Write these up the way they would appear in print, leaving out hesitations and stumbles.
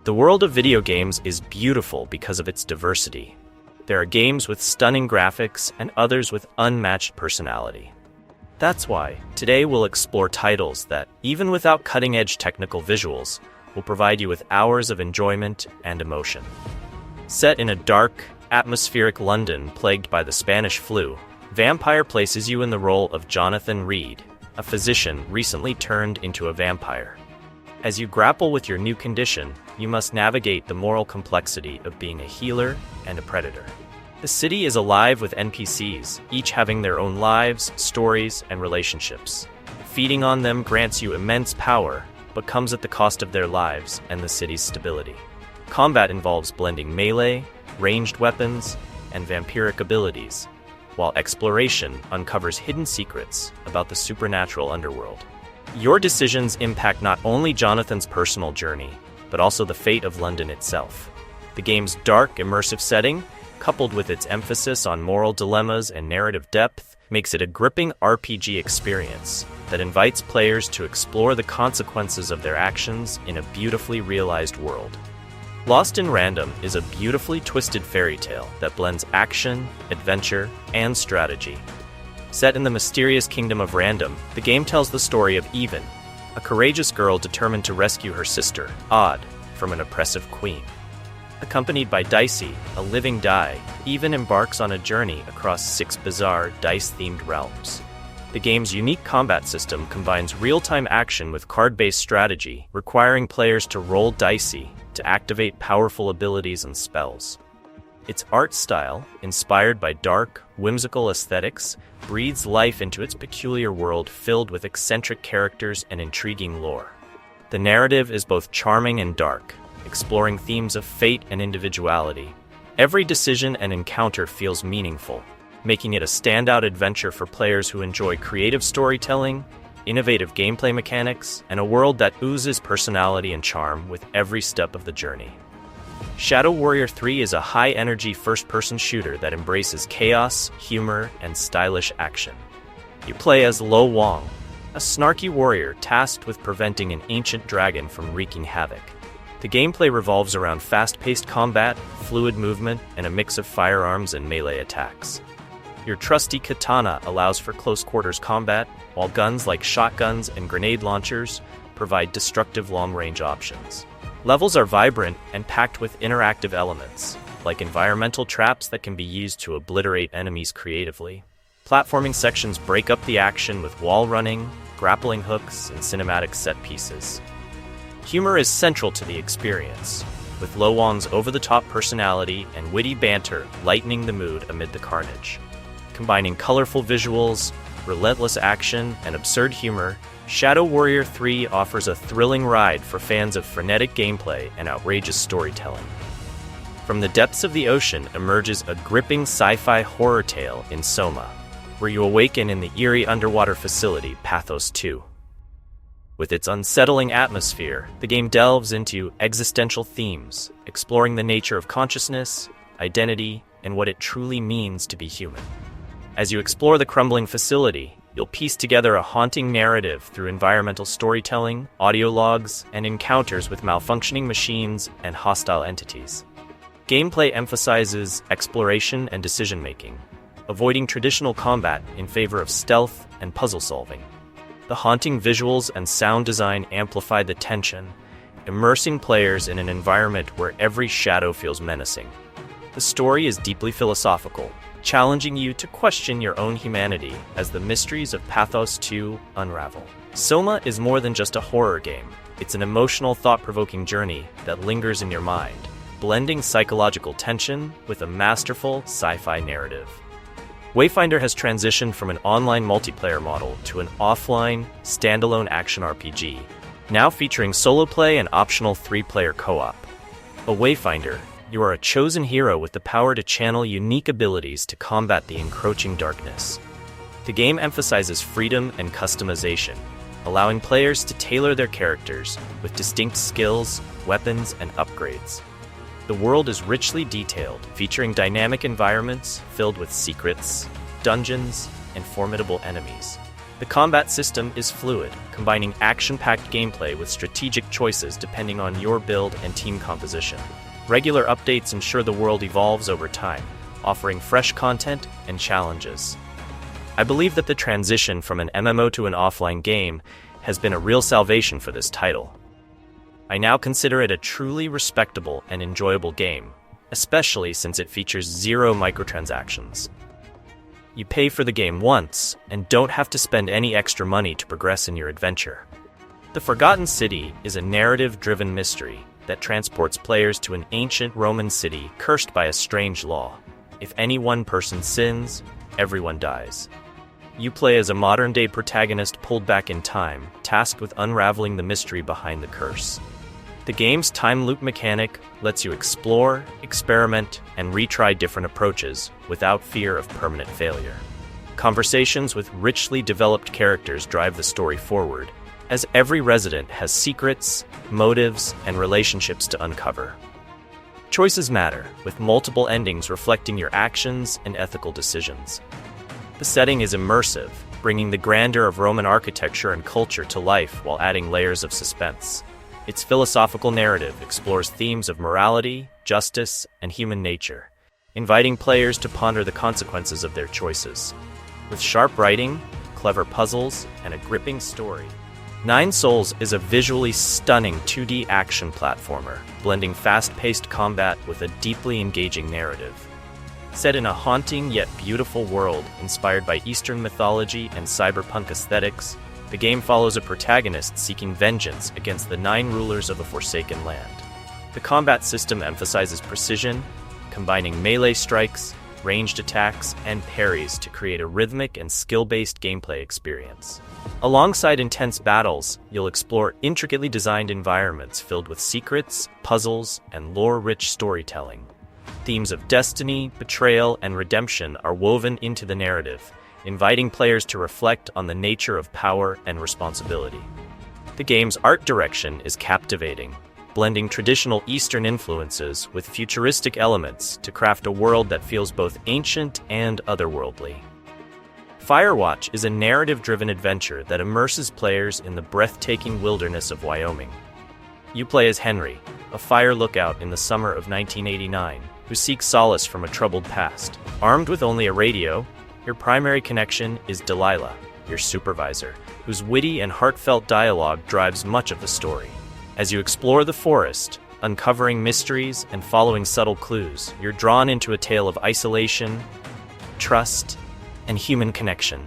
The world of video games is beautiful because of its diversity. There are games with stunning graphics and others with unmatched personality. That's why, today we'll explore titles that, even without cutting-edge technical visuals, will provide you with hours of enjoyment and emotion. Set in a dark, atmospheric London plagued by the Spanish flu, Vampyr places you in the role of Jonathan Reed, a physician recently turned into a vampire. As you grapple with your new condition, you must navigate the moral complexity of being a healer and a predator. The city is alive with NPCs, each having their own lives, stories, and relationships. Feeding on them grants you immense power, but comes at the cost of their lives and the city's stability. Combat involves blending melee, ranged weapons, and vampiric abilities, while exploration uncovers hidden secrets about the supernatural underworld. Your decisions impact not only Jonathan's personal journey, but also the fate of London itself. The game's dark, immersive setting, coupled with its emphasis on moral dilemmas and narrative depth, makes it a gripping RPG experience that invites players to explore the consequences of their actions in a beautifully realized world. Lost in Random is a beautifully twisted fairy tale that blends action, adventure, and strategy. Set in the mysterious kingdom of Random, the game tells the story of Even, a courageous girl determined to rescue her sister, Odd, from an oppressive queen. Accompanied by Dicey, a living die, Even embarks on a journey across 6 bizarre, dice-themed realms. The game's unique combat system combines real-time action with card-based strategy, requiring players to roll dicey to activate powerful abilities and spells. Its art style, inspired by dark, whimsical aesthetics, breathes life into its peculiar world filled with eccentric characters and intriguing lore. The narrative is both charming and dark, exploring themes of fate and individuality. Every decision and encounter feels meaningful, making it a standout adventure for players who enjoy creative storytelling, innovative gameplay mechanics, and a world that oozes personality and charm with every step of the journey. Shadow Warrior 3 is a high-energy first-person shooter that embraces chaos, humor, and stylish action. You play as Lo Wang, a snarky warrior tasked with preventing an ancient dragon from wreaking havoc. The gameplay revolves around fast-paced combat, fluid movement, and a mix of firearms and melee attacks. Your trusty katana allows for close-quarters combat, while guns like shotguns and grenade launchers provide destructive long-range options. Levels are vibrant and packed with interactive elements, like environmental traps that can be used to obliterate enemies creatively. Platforming sections break up the action with wall running, grappling hooks, and cinematic set pieces. Humor is central to the experience, with Lo Wang's over-the-top personality and witty banter lightening the mood amid the carnage. Combining colorful visuals, relentless action, and absurd humor, Shadow Warrior 3 offers a thrilling ride for fans of frenetic gameplay and outrageous storytelling. From the depths of the ocean emerges a gripping sci-fi horror tale in Soma, where you awaken in the eerie underwater facility Pathos 2. With its unsettling atmosphere, the game delves into existential themes, exploring the nature of consciousness, identity, and what it truly means to be human. As you explore the crumbling facility, you'll piece together a haunting narrative through environmental storytelling, audio logs, and encounters with malfunctioning machines and hostile entities. Gameplay emphasizes exploration and decision-making, avoiding traditional combat in favor of stealth and puzzle solving. The haunting visuals and sound design amplify the tension, immersing players in an environment where every shadow feels menacing. The story is deeply philosophical, challenging you to question your own humanity as the mysteries of Pathos 2 unravel. Soma is more than just a horror game. It's an emotional, thought-provoking journey that lingers in your mind, blending psychological tension with a masterful sci-fi narrative. Wayfinder has transitioned from an online multiplayer model to an offline, standalone action RPG, now featuring solo play and optional 3-player co-op. A Wayfinder, you are a chosen hero with the power to channel unique abilities to combat the encroaching darkness. The game emphasizes freedom and customization, allowing players to tailor their characters with distinct skills, weapons, and upgrades. The world is richly detailed, featuring dynamic environments filled with secrets, dungeons, and formidable enemies. The combat system is fluid, combining action-packed gameplay with strategic choices depending on your build and team composition. Regular updates ensure the world evolves over time, offering fresh content and challenges. I believe that the transition from an MMO to an offline game has been a real salvation for this title. I now consider it a truly respectable and enjoyable game, especially since it features zero microtransactions. You pay for the game once, and don't have to spend any extra money to progress in your adventure. The Forgotten City is a narrative-driven mystery that transports players to an ancient Roman city cursed by a strange law. If any one person sins, everyone dies. You play as a modern-day protagonist pulled back in time, tasked with unraveling the mystery behind the curse. The game's time loop mechanic lets you explore, experiment, and retry different approaches without fear of permanent failure. Conversations with richly developed characters drive the story forward, as every resident has secrets, motives, and relationships to uncover. Choices matter, with multiple endings reflecting your actions and ethical decisions. The setting is immersive, bringing the grandeur of Roman architecture and culture to life while adding layers of suspense. Its philosophical narrative explores themes of morality, justice, and human nature, inviting players to ponder the consequences of their choices. With sharp writing, clever puzzles, and a gripping story, Nine Souls is a visually stunning 2D action platformer, blending fast-paced combat with a deeply engaging narrative. Set in a haunting yet beautiful world inspired by Eastern mythology and cyberpunk aesthetics, the game follows a protagonist seeking vengeance against the 9 rulers of a forsaken land. The combat system emphasizes precision, combining melee strikes, ranged attacks, and parries to create a rhythmic and skill-based gameplay experience. Alongside intense battles, you'll explore intricately designed environments filled with secrets, puzzles, and lore-rich storytelling. Themes of destiny, betrayal, and redemption are woven into the narrative, inviting players to reflect on the nature of power and responsibility. The game's art direction is captivating, blending traditional Eastern influences with futuristic elements to craft a world that feels both ancient and otherworldly. Firewatch is a narrative-driven adventure that immerses players in the breathtaking wilderness of Wyoming. You play as Henry, a fire lookout in the summer of 1989, who seeks solace from a troubled past. Armed with only a radio, your primary connection is Delilah, your supervisor, whose witty and heartfelt dialogue drives much of the story. As you explore the forest, uncovering mysteries and following subtle clues, you're drawn into a tale of isolation, trust, and human connection.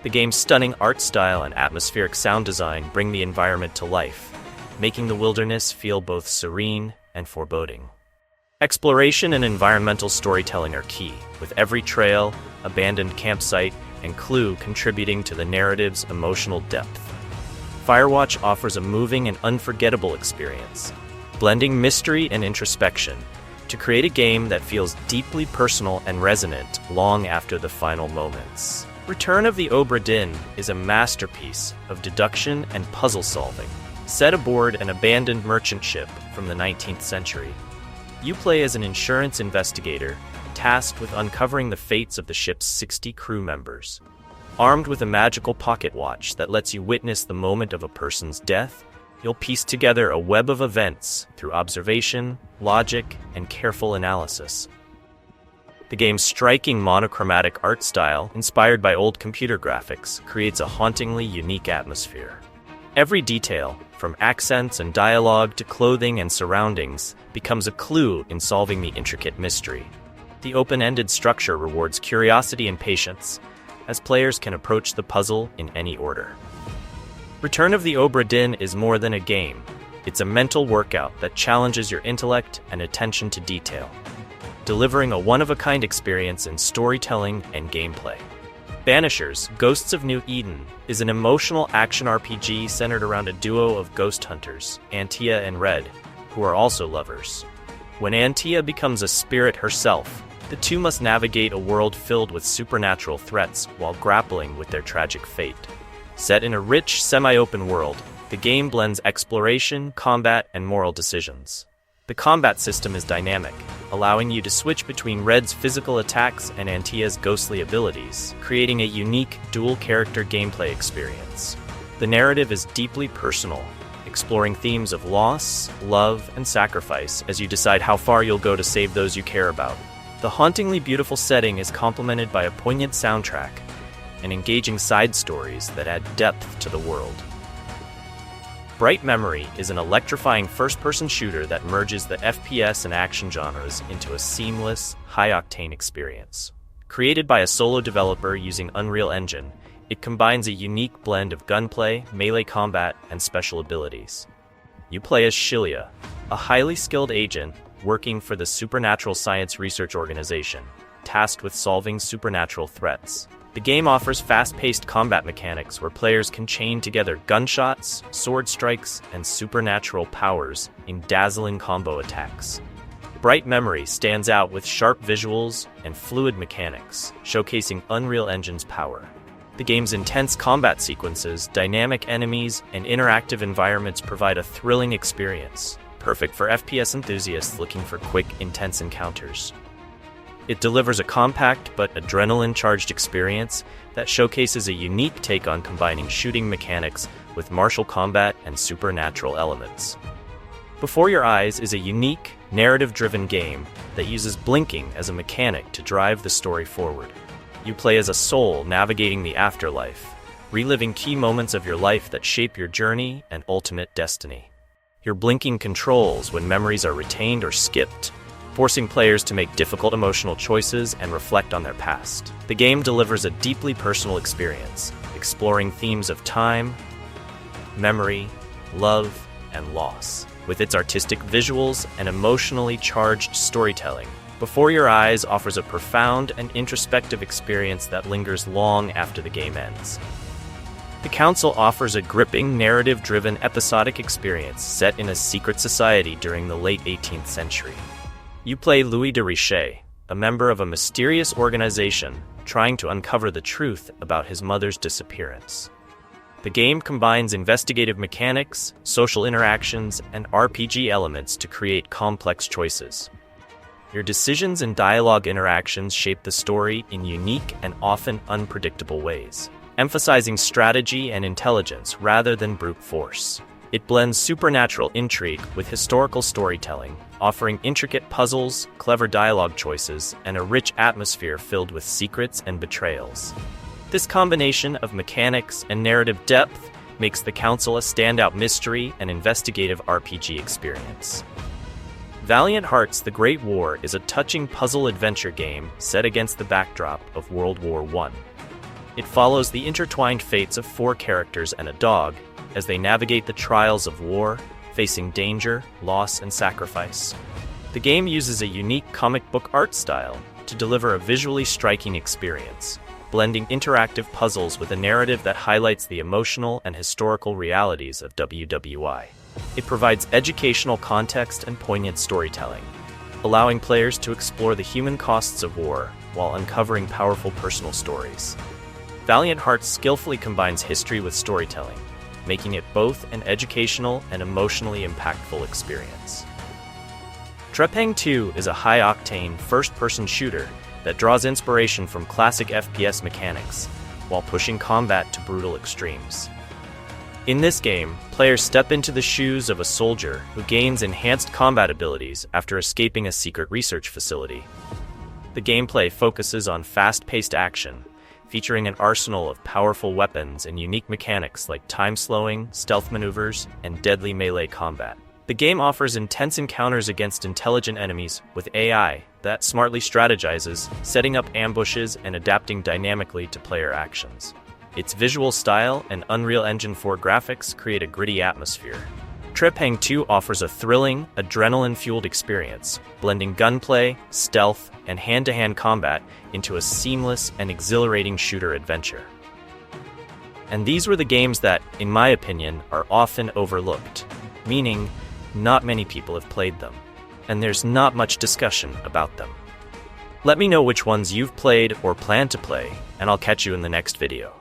The game's stunning art style and atmospheric sound design bring the environment to life, making the wilderness feel both serene and foreboding. Exploration and environmental storytelling are key, with every trail, abandoned campsite, and clue contributing to the narrative's emotional depth. Firewatch offers a moving and unforgettable experience, blending mystery and introspection to create a game that feels deeply personal and resonant long after the final moments. Return of the Obra Dinn is a masterpiece of deduction and puzzle solving. Set aboard an abandoned merchant ship from the 19th century, you play as an insurance investigator tasked with uncovering the fates of the ship's 60 crew members. Armed with a magical pocket watch that lets you witness the moment of a person's death, you'll piece together a web of events through observation, logic, and careful analysis. The game's striking monochromatic art style, inspired by old computer graphics, creates a hauntingly unique atmosphere. Every detail, from accents and dialogue to clothing and surroundings, becomes a clue in solving the intricate mystery. The open-ended structure rewards curiosity and patience, as players can approach the puzzle in any order. Return of the Obra Dinn is more than a game. It's a mental workout that challenges your intellect and attention to detail, delivering a one-of-a-kind experience in storytelling and gameplay. Banishers, Ghosts of New Eden, is an emotional action RPG centered around a duo of ghost hunters, Antia and Red, who are also lovers. When Antia becomes a spirit herself, the two must navigate a world filled with supernatural threats while grappling with their tragic fate. Set in a rich, semi-open world, the game blends exploration, combat, and moral decisions. The combat system is dynamic, allowing you to switch between Red's physical attacks and Antia's ghostly abilities, creating a unique dual-character gameplay experience. The narrative is deeply personal, exploring themes of loss, love, and sacrifice as you decide how far you'll go to save those you care about. The hauntingly beautiful setting is complemented by a poignant soundtrack and engaging side stories that add depth to the world. Bright Memory is an electrifying first-person shooter that merges the FPS and action genres into a seamless, high-octane experience. Created by a solo developer using Unreal Engine, it combines a unique blend of gunplay, melee combat, and special abilities. You play as Shilia, a highly skilled agent working for the Supernatural Science Research Organization, tasked with solving supernatural threats. The game offers fast-paced combat mechanics where players can chain together gunshots, sword strikes, and supernatural powers in dazzling combo attacks. Bright Memory stands out with sharp visuals and fluid mechanics, showcasing Unreal Engine's power. The game's intense combat sequences, dynamic enemies, and interactive environments provide a thrilling experience, perfect for FPS enthusiasts looking for quick, intense encounters. It delivers a compact but adrenaline-charged experience that showcases a unique take on combining shooting mechanics with martial combat and supernatural elements. Before Your Eyes is a unique, narrative-driven game that uses blinking as a mechanic to drive the story forward. You play as a soul navigating the afterlife, reliving key moments of your life that shape your journey and ultimate destiny. Your blinking controls when memories are retained or skipped, forcing players to make difficult emotional choices and reflect on their past. The game delivers a deeply personal experience, exploring themes of time, memory, love, and loss. With its artistic visuals and emotionally charged storytelling, Before Your Eyes offers a profound and introspective experience that lingers long after the game ends. The Council offers a gripping, narrative-driven episodic experience set in a secret society during the late 18th century. You play Louis de Richet, a member of a mysterious organization trying to uncover the truth about his mother's disappearance. The game combines investigative mechanics, social interactions, and RPG elements to create complex choices. Your decisions and dialogue interactions shape the story in unique and often unpredictable ways, emphasizing strategy and intelligence rather than brute force. It blends supernatural intrigue with historical storytelling, offering intricate puzzles, clever dialogue choices, and a rich atmosphere filled with secrets and betrayals. This combination of mechanics and narrative depth makes The Council a standout mystery and investigative RPG experience. Valiant Hearts: The Great War is a touching puzzle adventure game set against the backdrop of World War I. It follows the intertwined fates of 4 characters and a dog as they navigate the trials of war, facing danger, loss, and sacrifice. The game uses a unique comic book art style to deliver a visually striking experience, blending interactive puzzles with a narrative that highlights the emotional and historical realities of WWI. It provides educational context and poignant storytelling, allowing players to explore the human costs of war while uncovering powerful personal stories. Valiant Hearts skillfully combines history with storytelling, making it both an educational and emotionally impactful experience. Trepang 2 is a high-octane, first-person shooter that draws inspiration from classic FPS mechanics, while pushing combat to brutal extremes. In this game, players step into the shoes of a soldier who gains enhanced combat abilities after escaping a secret research facility. The gameplay focuses on fast-paced action, featuring an arsenal of powerful weapons and unique mechanics like time-slowing, stealth maneuvers, and deadly melee combat. The game offers intense encounters against intelligent enemies with AI that smartly strategizes, setting up ambushes and adapting dynamically to player actions. Its visual style and Unreal Engine 4 graphics create a gritty atmosphere. Trepang 2 offers a thrilling, adrenaline-fueled experience, blending gunplay, stealth, and hand-to-hand combat into a seamless and exhilarating shooter adventure. And these were the games that, in my opinion, are often overlooked, meaning not many people have played them, and there's not much discussion about them. Let me know which ones you've played or plan to play, and I'll catch you in the next video.